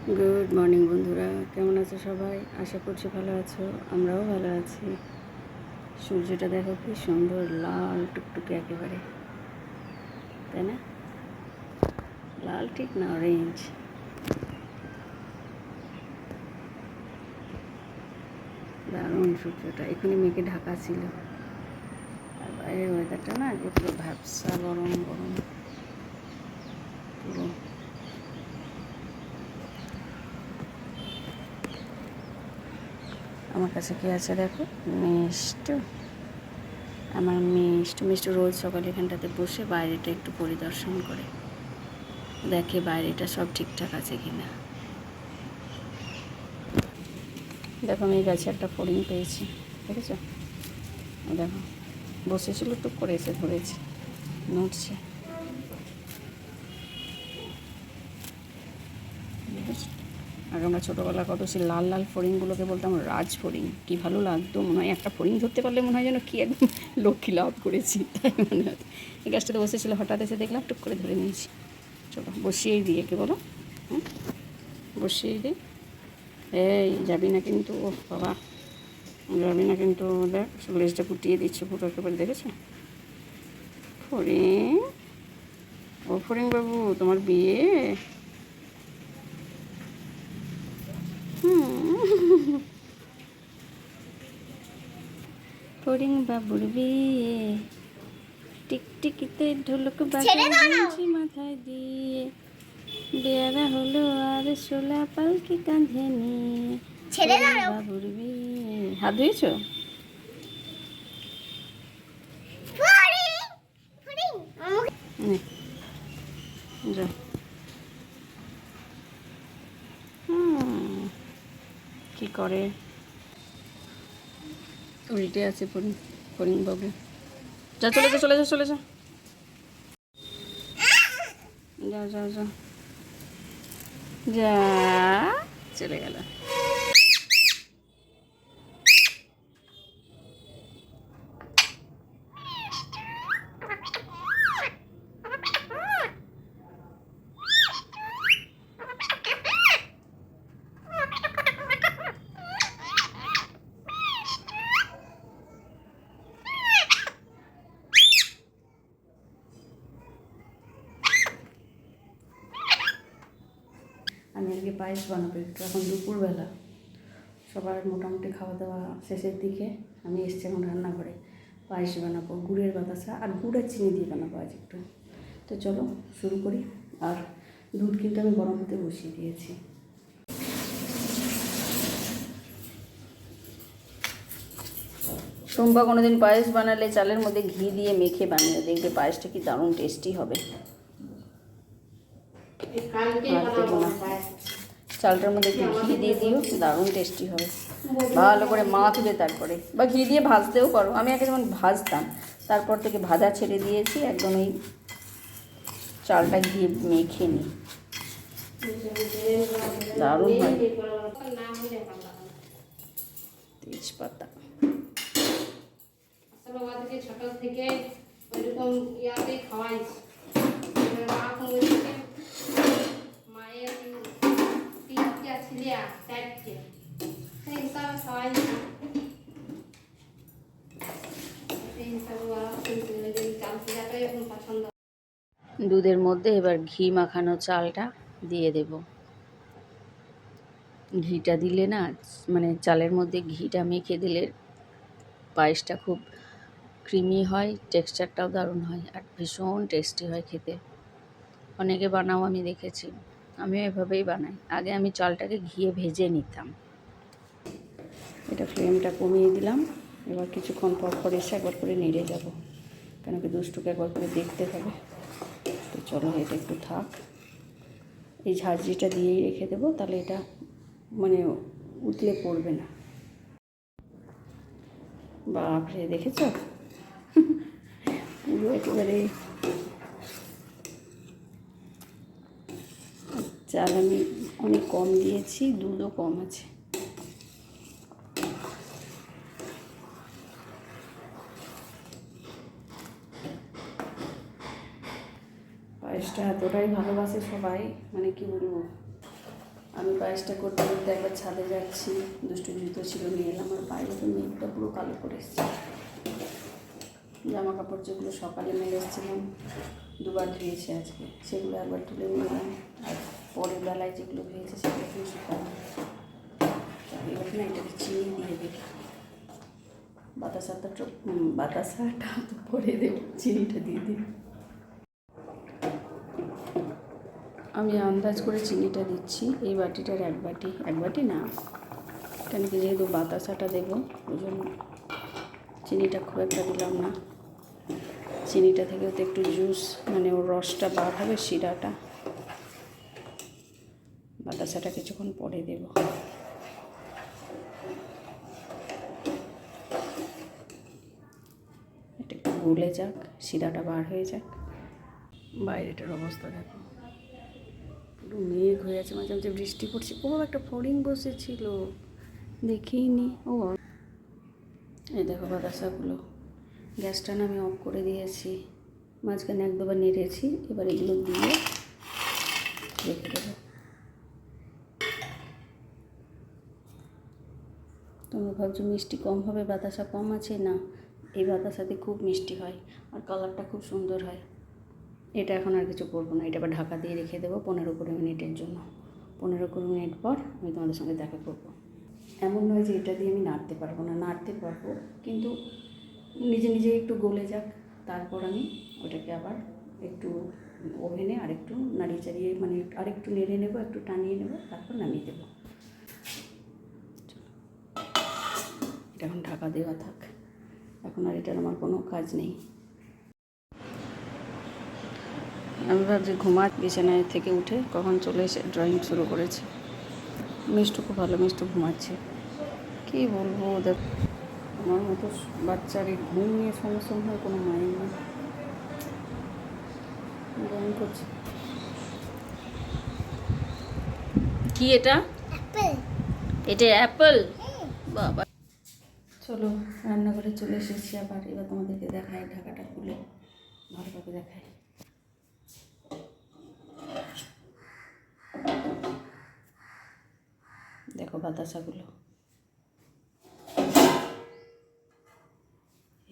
Good morning বন্ধুরা, কেমন আছো সবাই? আশা করছি ভালো আছো। আমরাও ভালো আছি। সূর্যটা দেখো কি সুন্দর লাল টুকটুকে একেবারে, তাই না? লাল ঠিক না, অরেঞ্জ। দারুণ সূর্যটা, এখানে মেঘে ঢাকা ছিল। আর বাইরের ওয়েদারটা না আজকে পুরো ভ্যাপসা গরম গরম পুরো। আমার কাছে কি আছে দেখো, মিষ্টু। আমার মিষ্টু মিষ্টু রোজ সকালে এখানটাতে বসে বাইরেটা একটু পরিদর্শন করে দেখে বাইরেটা সব ঠিকঠাক আছে কিনা। দেখো আমি এই গাছে একটা ফড়িং পেয়েছি, দেখেছো? দেখো বসেছিল, টুক করে এসে ধরেছে, নড়ছে। আর আমরা ছোটোবেলা কত সে লাল লাল ফড়িংগুলোকে বলতাম রাজ ফড়িং। কী ভালো লাগতো, মনে হয় একটা ফড়িং ধরতে পারলে মনে হয় যেন কি একদম লক্ষ্মী লাভ করেছি, তাই মনে হয়। এই গাছটাতে বসেছিল, হঠাৎ এসে দেখলাম, টুক করে ধরে নিয়েছি। চলো বসিয়েই দিই, একে বলো। বসিয়েই দিই। এই যাবি না কিন্তু, ও বাবা যাবি না কিন্তু। দেখ লেজটা গুটিয়ে দিচ্ছে পুরো একেবারে, দেখেছো? ফড়িং, ও ফড়িং বাবু, তোমার বিয়ে? ফড়িং বাবুর বিয়ে, টিকটিকিতে ঢোলক বাজছে মাথায় দিয়ে, বেয়ারা হলো আর শোলা পালকি কাঁধে নিয়ে, বাবুর বিয়ে। হাত ধুয়েছো? যা। কি করে উল্টে আছে ফড়িং, ফড়িং বাবু। যা, চলে যা, চলে যা, চলে যা, যা যা যা যা, চলে গেল। আমি আজকে পায়েস বানাবো একটু, এখন দুপুরবেলা সবার মোটামুটি খাওয়া দাওয়া শেষের দিকে। আমি এসছি এখন রান্নাঘরে, পায়েস বানাবো গুড়ের বাতাসা, আর গুড় আর চিনি দিয়ে বানাবো আজ একটু। তো চলো শুরু করি। আর দুধ কিন্তু আমি গরম হতে বসিয়ে দিয়েছি। টুম্পা কোনোদিন পায়েস বানালে চালের মধ্যে ঘি দিয়ে মেখে বানিয়ে দেখবে, পায়েসটা কি দারুণ টেস্টি হবে। চালটার মধ্যে একটু ঘি দিয়ে দিও, দারুণ টেস্টি হবে। ভালো করে মাখবে, তারপরে বা ঘি দিয়ে ভাজতেও পারো। আমি আগে যেমন ভাজতাম, তারপর থেকে ভাজা ছেড়ে দিয়েছি, একদম এই চালটা ঘি মেখে নিই, দারুণ হয়। তেজপাতা ছোট থেকে ওইরকম ইয়াতে খাওয়াইছি, মায়ের তিনটা ছিলিয়া চারটে, সেই হিসাবে খাওয়াইছি। দুধের মধ্যে এবার ঘি মাখানো চালটা দিয়ে দেব। ঘিটা দিলে না, মানে চালের মধ্যে ঘিটা মেখে দিলে পায়েসটা খুব ক্রিমি হয়, টেক্সচারটাও দারুণ হয়, আর ভীষণ টেস্টি হয় খেতে। অনেকে বানাও আমি দেখেছি, আমিও এভাবেই বানাই। আগে আমি চালটাকে ঘিয়ে ভেজে নিতাম। এটা ফ্লেমটা কমিয়ে দিলাম। এবার কিছুক্ষণ পর পর এসে একবার করে নেড়ে যাব, কেন কি দুষ্টুকে একবার করে দেখতে হবে। তো চলো এটা একটু থাক, এই ঝাঁঝরিটা দিয়েই রেখে দেবো, তাহলে এটা মানে উতলে পড়বে না। বাপরে, দেখেছো পুরো একেবারে। চাল আমি অনেক কম দিয়েছি, দুধও কম আছে। পায়েসটা এতটাই ভালোবাসে সবাই, মানে কি বলবো, আমি পায়েসটা করতে করতে একবার ছাদে যাচ্ছি, দুষ্টু জুতো ছিল নিয়ে এলাম, আর বাইরে তো মেঘটা পুরো কালো করে এসছে। জামা কাপড় যেগুলো সকালে মেলে এসেছিলাম, দুবার ধুয়েছি আজকে, সেগুলো একবার তুলে নিলাম। আর পরের বেলায় যেগুলো ধুয়েছে সেগুলো কিন্তু শুকানো। এবার না এটাকে চিনি দিয়ে দিই, বাতাসাটা তো পরে দেবো, চিনিটা দিয়ে দিই। আমি আন্দাজ করে চিনিটা দিচ্ছি, এই বাটিটার এক বাটি না, কেন কি যেহেতু বাতাসাটা দেবো ওই জন্য চিনিটা খুব একটা দিলাম না। চিনিটা থেকেও তো একটু জুস মানে ওর রসটা বার হবে, শিরাটা। বাতাসাটা কিছুক্ষণ পরে দেব। এটা একটু গলে যাক, শিরাটা বার হয়ে যাক। বাইরেটার অবস্থা দেখো, পুরো মেঘ হয়ে আছে, মাঝে মাঝে বৃষ্টি পড়ছে। ও একটা ফড়িং বসেছিল, দেখিনি। ও এই দেখো বাতাসাগুলো। গ্যাসটা না আমি অফ করে দিয়েছি, মাঝখানে এক দুবার নেড়েছি, এবার এগুলো দিয়ে রেখে দেবো। তোমরা ভাবছো মিষ্টি কম হবে, বাতাসা কম আছে, না, এই বাতাসাতে খুব মিষ্টি হয় আর কালারটা খুব সুন্দর হয়। এটা এখন আর কিছু করবো না, এটা আবার ঢাকা দিয়ে রেখে দেবো 15-20 মিনিটের জন্য। 15-20 মিনিট পর আমি তোমাদের সঙ্গে দেখা করবো। এমন নয় যে এটা দিয়ে আমি নাড়তে পারবো না, নাড়তে পারবো, কিন্তু নিজে নিজে একটু গলে যাক, তারপর আমি ওটাকে আবার একটু ওভেনে আরেকটু নাড়িয়ে চাড়িয়ে মানে আরেকটু নেড়ে নেবো, একটু টানিয়ে নেবো, তারপর নামিয়ে দেবো। এটা এখন ঢাকা দেওয়া থাক, এখন আর এটার আমার কোনো কাজ নেই। আমি ভাবছি বিছানায় থেকে উঠে কখন চলে এসে ড্রয়িং শুরু করেছে। মিষ্টু খুব ভালো, মিষ্টু ঘুমাচ্ছে। কী বলবো, ওদের আমার মতো বাচ্চার এই ঘুম নিয়ে সমস্যা হয় কোনো মায়ের নেই। ড্রয়িং করছে। কি এটা? এটা অ্যাপেল? বাবা, চলো রান্নাঘরে চলে এসেছি আবার। এবার তোমাদেরকে দেখাই, ঢাকাটা খুলে ভালোভাবে দেখাই। দেখো বাতাসাগুলো,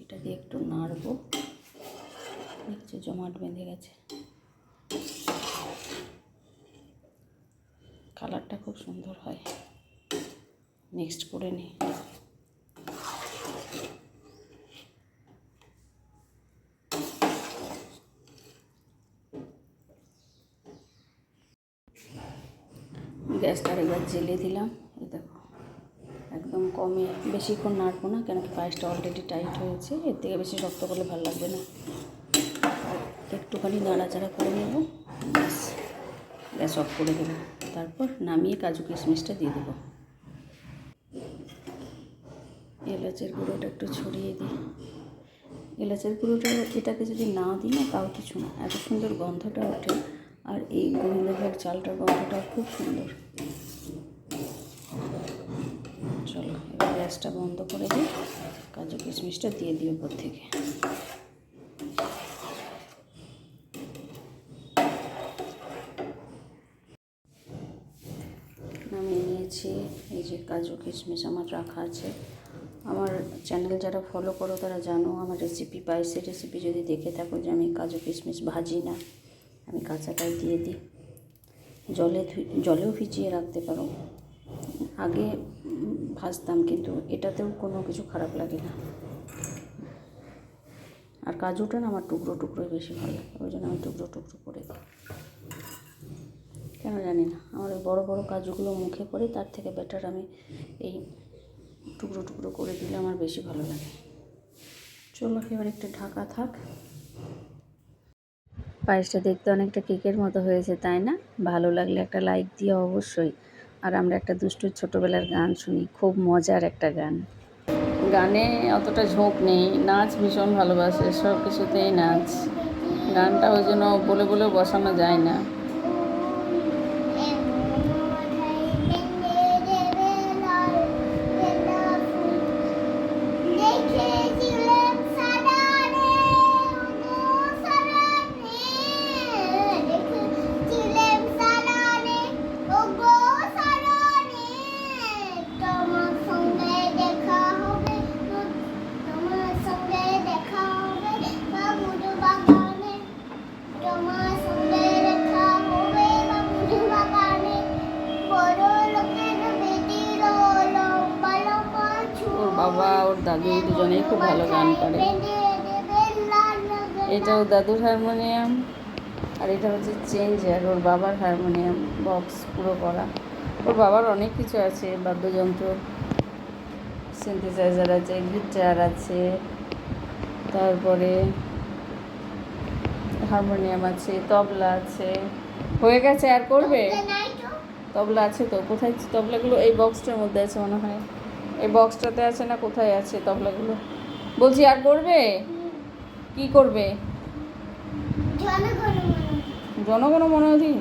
এটা দিয়ে একটু নাড়বো, দেখছি জমাট বেঁধে গেছে। কালারটা খুব সুন্দর হয়, মিক্সড করে নিই। গ্যাসটা আরেকবার জেলে দিলাম। এই দেখো একদম কমে, বেশিক্ষণ নাড়বো না, কেন কি পায়েসটা অলরেডি টাইট হয়েছে, এর থেকে বেশি শক্ত করলে ভালো লাগবে না। আর একটুখানি নাড়াচাড়া করে নেব, ব্যাস গ্যাস অফ করে দেবো। তারপর নামিয়ে কাজু কিশমিশটা দিয়ে দেবো। এলাচের গুঁড়োটা একটু ছড়িয়ে দিই। এলাচের গুঁড়োটা এটাকে যদি না দিই না তাও কিছু না, এত সুন্দর গন্ধটা ওঠে। আর এই গোবিন্দভোগ চালটার গন্ধটাও খুব সুন্দর। চলো এবার গ্যাসটা বন্ধ করে দিই, কাজু কিশমিশটা দিয়ে দিই উপর থেকে। নামিয়ে নিয়েছি। এই যে কাজু কিশমিশ আমার রাখা আছে। আমার চ্যানেল যারা ফলো করো তারা জানো, আমার রেসিপি পায়েসের রেসিপি যদি দেখে থাকো, যে আমি কাজু কিশমিশ ভাজি না, আমি কাঁচাটাই দিয়ে দিই। জলেও ভিজিয়ে রাখতে পারো, আগে ভাজতাম, কিন্তু এটাতেও কোনো কিছু খারাপ লাগে না। আর কাজুটা না আমার টুকরো টুকরোই বেশি ভালো লাগে, ওই জন্য আমি টুকরো টুকরো করে দিই। কেন জানি না, আমার ওই বড়ো বড়ো কাজুগুলো মুখে পড়ে, তার থেকে বেটার আমি এই টুকরো টুকরো করে দিলে আমার বেশি ভালো লাগে। চলো এবার একটু ঢাকা থাক। পায়েসটা দেখতে অনেকটা কেকের মতো হয়েছে, তাই না? ভালো লাগলে একটা লাইক দিও অবশ্যই। আর আমরা একটা দুষ্টুর ছোটোবেলার গান শুনি, খুব মজার একটা গান। গানে অতটা ঝোঁক নেই, নাচ ভীষণ ভালোবাসে, সব কিছুতেই নাচ। গানটা ওই জন্য বলে বলেও বসানো যায় না। মেয়ে খুব ভালো গান করে। এটাও দাদুর হারমোনিয়াম, আর এটা হচ্ছে চেঞ্জার, ওর বাবার হারমোনিয়াম বক্স পুরো করা। ওর বাবার অনেক কিছু আছে, বাদ্যযন্ত্র, সিনথেসাইজার আছে, গিটার আছে, তারপরে হারমোনিয়াম আছে, তবলা আছে। হয়ে গেছে, আর করবে? তবলা আছে তো, কোথায় তবলাগুলো? এই বক্সটার মধ্যে আছে মনে হয়, এই বক্সটাতে আছে না, কোথায় আছে তবলাগুলো? বলছি আর করবে? কি করবে? জনগণ মনোধি।